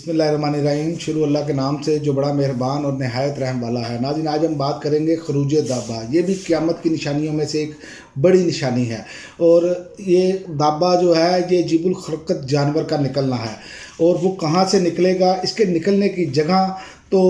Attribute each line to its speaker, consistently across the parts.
Speaker 1: बिस्मिल्लाहिर्रहमानिर्रहीम। शुरू अल्लाह के नाम से जो बड़ा मेहरबान और नहायत रहम वाला है। नाज़रीन, आज हम बात करेंगे खरूज दाबा। ये भी क़यामत की निशानियों में से एक बड़ी निशानी है। और ये दाबा जो है ये जीबुल खलक़त जानवर का निकलना है। और वो कहाँ से निकलेगा, इसके निकलने की जगह तो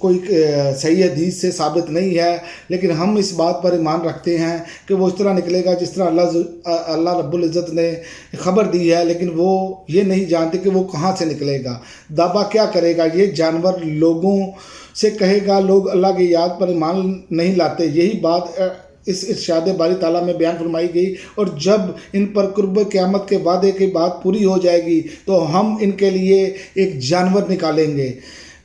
Speaker 1: कोई सही हदीस से साबित नहीं है, लेकिन हम इस बात पर ईमान रखते हैं कि वो इस तरह निकलेगा जिस तरह अल्लाह रब्बुल इज़्ज़त ने ख़बर दी है, लेकिन वो ये नहीं जानते कि वो कहाँ से निकलेगा। दाबा क्या करेगा? ये जानवर लोगों से कहेगा, लोग अल्लाह की याद पर ईमान नहीं लाते। यही बात इस इरशाद बारी ताला में बयान फरमाई गई। और जब इन पर कुर्ब क़यामत के वादे की बात पूरी हो जाएगी तो हम इनके लिए एक जानवर निकालेंगे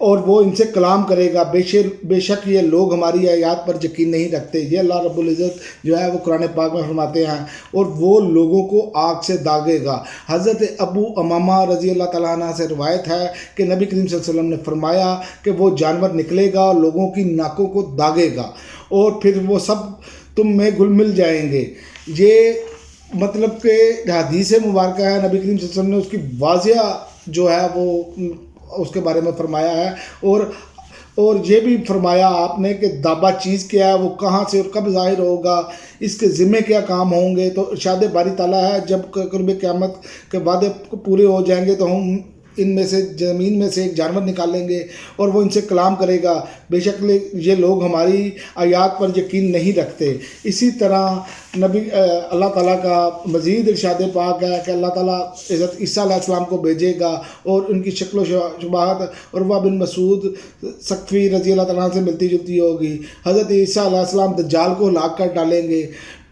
Speaker 1: और वो इनसे कलाम करेगा। बेशक ये लोग हमारी आयत पर यकीन नहीं रखते। ये अल्लाह रब्बुल इज़्ज़त जो है वो कुरान पाक में फरमाते हैं। और वो लोगों को आग से दागेगा। हज़रत अबू उमामा रज़ी अल्लाह तआला अन्हु से रिवायत है कि नबी करीम सल्लल्लाहु अलैहि वसल्लम ने फरमाया कि वो जानवर निकलेगा और लोगों की नाकों को दागेगा और फिर वो सब तुम में घुल मिल जाएंगे। ये मतलब कि हदीस मुबारक है, नबी करीम सल्लल्लाहु अलैहि वसल्लम ने उसकी वाज़िया जो है वो उसके बारे में फरमाया है। और ये भी फरमाया आपने कि दाबा चीज़ क्या है, वो कहाँ से और कब ज़ाहिर होगा, इसके ज़िम्मे क्या काम होंगे। तो इरशाद बारी ताला है, जब कुर्ब क़यामत के वादे पूरे हो जाएंगे तो हम इनमें से ज़मीन में से एक जानवर निकालेंगे और वो इनसे कलाम करेगा। बेशक ये लोग हमारी आयात पर यकीन नहीं रखते। इसी तरह अल्लाह ताला का मज़ीद इरशाद पाक है कि अल्लाह ताला हज़रत ईसा अलैहिस्सलाम को भेजेगा और उनकी शक्ल शुबाहत उरवा बिन मसूद सकफ़ी रज़ी अल्लाह ताला से मिलती जुलती होगी। हज़रत ईसा अलैहिस्सलाम दज्जाल को हलाक कर डालेंगे।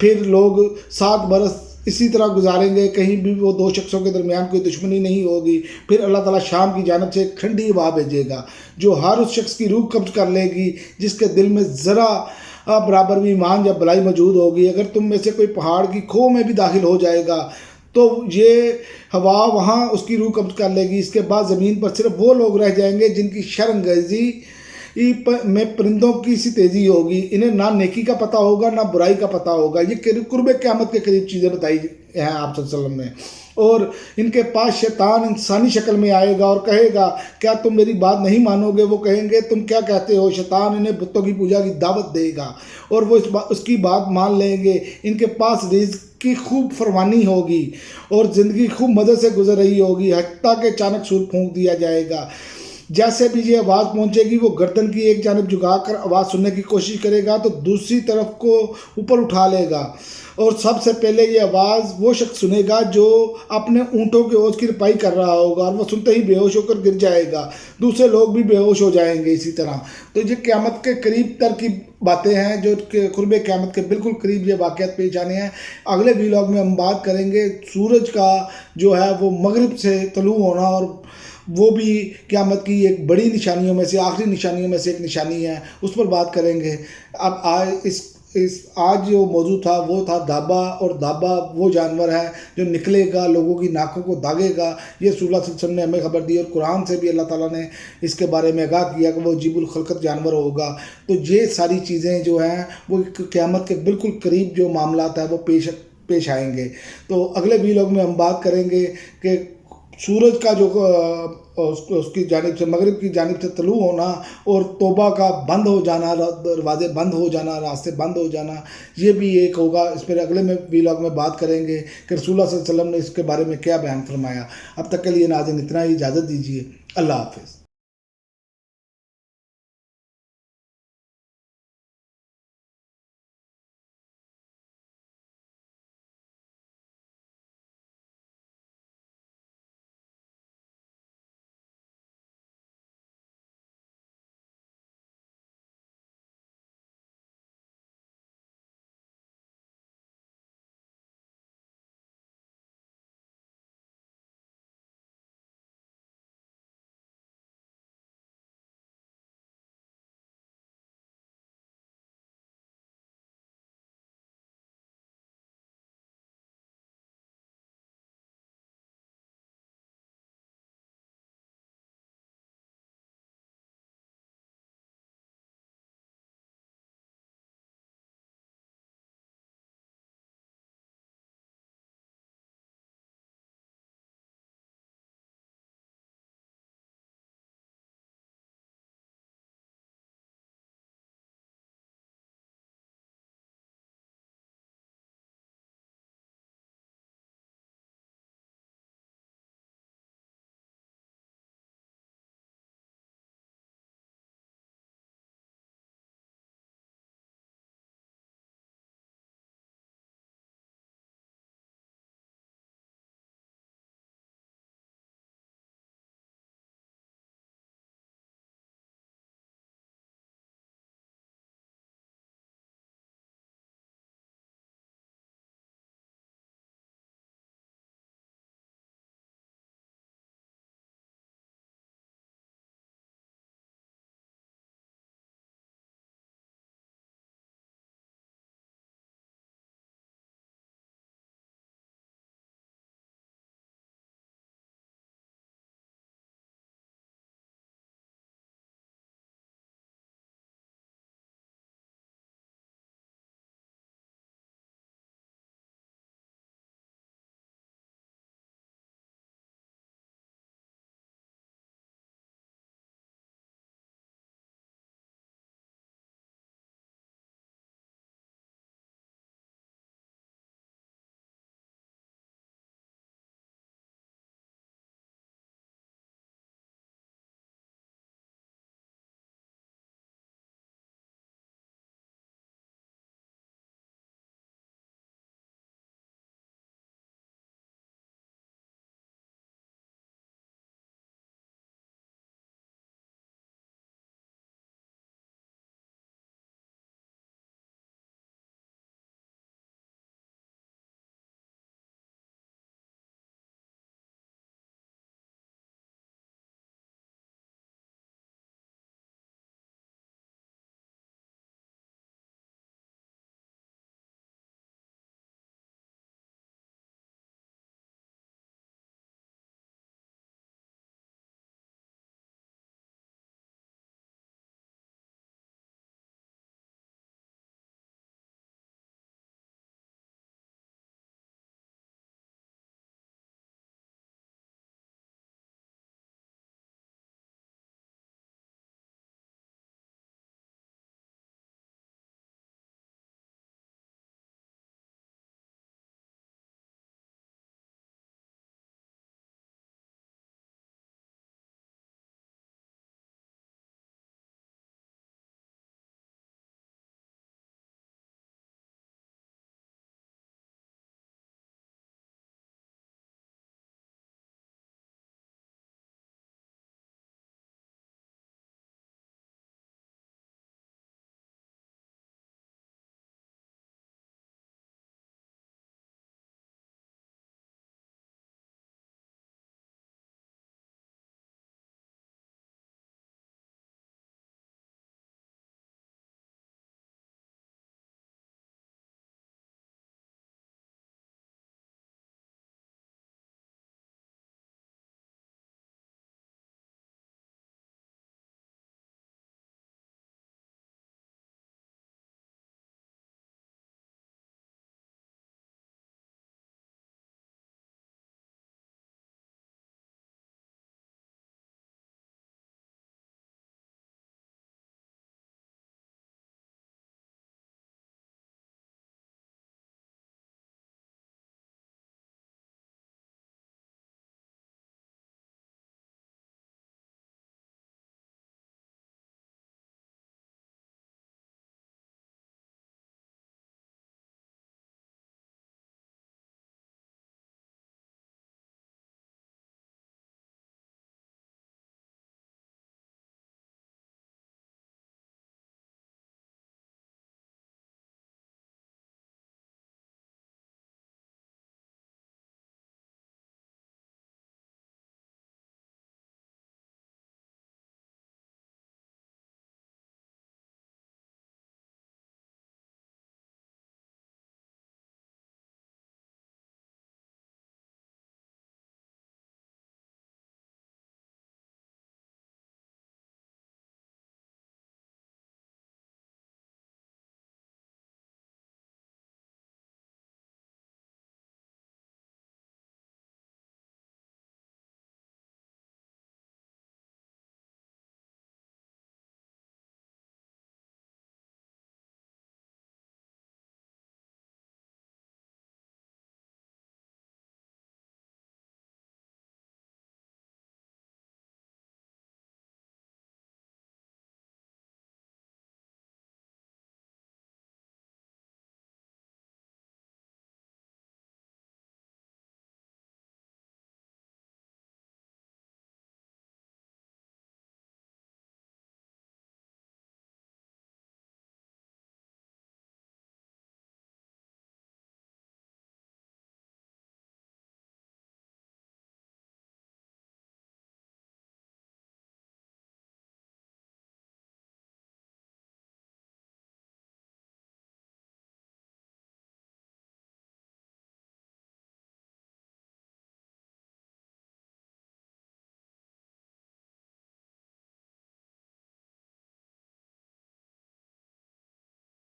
Speaker 1: फिर लोग 7 बरस इसी तरह गुजारेंगे, कहीं भी वो दो शख्सों के दरमियान कोई दुश्मनी नहीं होगी। फिर अल्लाह ताला शाम की जानब से एक ठंडी हवा भेजेगा जो हर उस शख्स की रूह कब्ज़ कर लेगी जिसके दिल में ज़रा बराबर भी ईमान या भलाई मौजूद होगी। अगर तुम में से कोई पहाड़ की खोह में भी दाखिल हो जाएगा तो ये हवा वहाँ उसकी रूह कब्ज़ कर लेगी। इसके बाद ज़मीन पर सिर्फ वो लोग रह जाएंगे जिनकी शर्मगेज़ी में परिंदों की सी तेज़ी होगी। इन्हें ना नेकी का पता होगा ना बुराई का पता होगा। ये कुर्ब क़यामत के करीब चीज़ें बताई हैं आप सल्लल्लाहु अलैहि वसल्लम ने। और इनके पास शैतान इंसानी शक्ल में आएगा और कहेगा, क्या तुम मेरी बात नहीं मानोगे? वो कहेंगे, तुम क्या कहते हो? शैतान इन्हें बुतों की पूजा की दावत देगा और वो उसकी बात मान लेंगे। इनके पास रिज़्क़ की खूब फरमानी होगी और ज़िंदगी खूब मज़े से गुजर रही होगी, हत्ता के अचानक सूर फूंक दिया जाएगा। जैसे भी ये आवाज़ पहुंचेगी वो गर्दन की एक जानब झुकाकर आवाज़ सुनने की कोशिश करेगा तो दूसरी तरफ को ऊपर उठा लेगा। और सबसे पहले ये आवाज़ वो शख्स सुनेगा जो अपने ऊँटों के ओज़ की रिपाई कर रहा होगा और वो सुनते ही बेहोश होकर गिर जाएगा। दूसरे लोग भी बेहोश हो जाएंगे इसी तरह। तो ये क़यामत के करीब तर की बातें हैं जो कुर्ब क़यामत के बिल्कुल करीब ये वाक़यात पेश आने हैं। अगले व्लॉग में हम बात करेंगे सूरज का जो है वो मगरिब से तलू होना, और वो भी क़यामत की एक बड़ी निशानियों में से, आखिरी निशानियों में से एक निशानी है, उस पर बात करेंगे। अब आज जो मौजू था वो था दाबा। और दाबा वो जानवर है जो निकलेगा, लोगों की नाकों को दागेगा। ये रसूलुल्लाह सल्लल्लाहु अलैहि वसल्लम ने हमें खबर दी और कुरान से भी अल्लाह ताला ने इसके बारे में आगाह किया कि वो जीबुल खलक़त जानवर होगा। तो ये सारी चीज़ें जो हैं वो क़यामत के बिल्कुल करीब जो मामलात है वो पेश आएंगे। तो अगले व्लॉग में हम बात करेंगे कि सूरज का जो उसकी जानिब से मगरिब की जानिब से तलू होना और तौबा का बंद हो जाना, दरवाज़े बंद हो जाना, रास्ते बंद हो जाना, ये भी एक होगा। इस पर अगले में व्लॉग में बात करेंगे कि रसूलुल्लाह सल्लल्लाहु अलैहि वसल्लम ने इसके बारे में क्या बयान फरमाया। अब तक के लिए नाज़रीन इतना ही, इजाज़त दीजिए। अल्लाह हाफ़िज़।